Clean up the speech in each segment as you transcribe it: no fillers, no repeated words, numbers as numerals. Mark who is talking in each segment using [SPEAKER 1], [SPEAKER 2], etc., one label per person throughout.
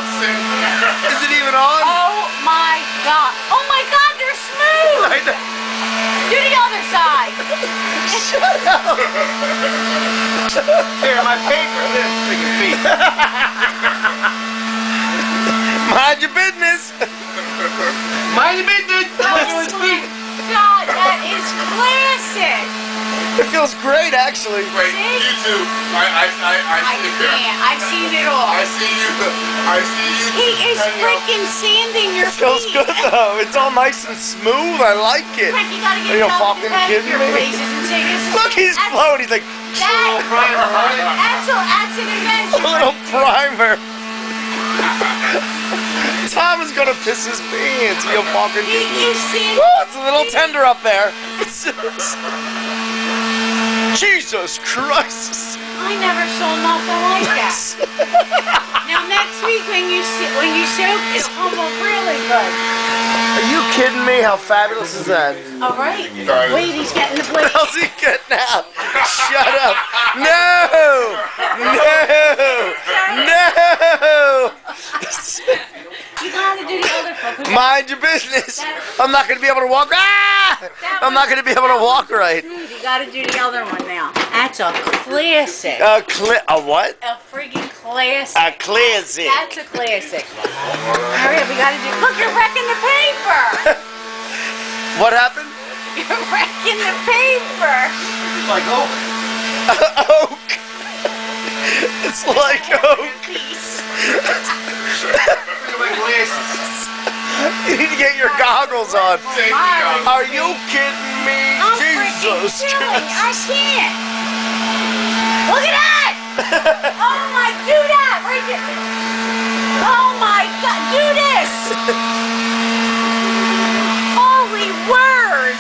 [SPEAKER 1] Is it even on?
[SPEAKER 2] Oh my god. Oh my god, they're smooth. Do the other side.
[SPEAKER 1] Shut up. Here, my paper. Look at this freaking feet. Mind your business. Mind your business.
[SPEAKER 2] Oh my god, that is classic.
[SPEAKER 1] It feels great, actually.
[SPEAKER 3] Wait, you too. I
[SPEAKER 2] can't. I've seen it all.
[SPEAKER 3] I see you.
[SPEAKER 2] He is freaking sanding your
[SPEAKER 1] It feels
[SPEAKER 2] feet.
[SPEAKER 1] good though. It's all nice and smooth. I like it.
[SPEAKER 2] Frank, you gotta get
[SPEAKER 1] Are you
[SPEAKER 2] yourself
[SPEAKER 1] fucking
[SPEAKER 2] to
[SPEAKER 1] kidding
[SPEAKER 2] your
[SPEAKER 1] me?
[SPEAKER 2] places and say this is
[SPEAKER 1] Look, he's floating. He's like,
[SPEAKER 2] that's an adventure.
[SPEAKER 1] a little primer. Tom is gonna piss his pants. You fucking kidding me? Oh, it's a little tender up there. Jesus Christ!
[SPEAKER 2] I never saw nothing like that. Now next week when you soak, it'll come up really good.
[SPEAKER 1] Are you kidding me? How fabulous is that?
[SPEAKER 2] All right. Wait, he's getting the plate.
[SPEAKER 1] How's he getting out? Shut up! No! No!
[SPEAKER 2] You gotta do the other foot.
[SPEAKER 1] Mind your business. I'm not gonna be able to walk. Ah! I'm not gonna be able to walk right.
[SPEAKER 2] You gotta do the other one now. That's a classic.
[SPEAKER 1] A what?
[SPEAKER 2] A friggin' classic.
[SPEAKER 1] A classic.
[SPEAKER 2] That's a classic. Hurry up, we gotta do. Look, you're wrecking the paper.
[SPEAKER 1] What happened?
[SPEAKER 2] You're wrecking the paper.
[SPEAKER 1] It's like oak. Oak. It's like oak. You need to get your goggles on. Are you kidding me?
[SPEAKER 2] I'm
[SPEAKER 1] Jesus
[SPEAKER 2] freaking chilling. I
[SPEAKER 1] Christ.
[SPEAKER 2] can't. Look at that. Oh my, do that right there. Oh my God, do this. Holy word.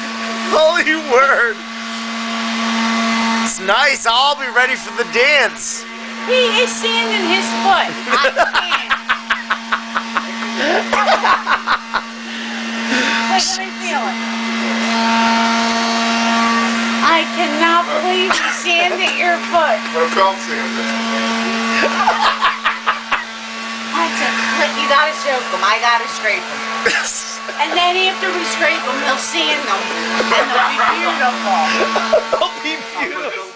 [SPEAKER 1] Holy word. It's nice. I'll be ready for the dance.
[SPEAKER 2] He is sanding his foot. I can't. Wait, let me feel it. I cannot believe you sanded your foot.
[SPEAKER 3] What felt sanded?
[SPEAKER 2] You gotta soak them. I gotta scrape them. And then after we scrape them, they'll sand them. And they'll be beautiful.
[SPEAKER 1] They'll be beautiful.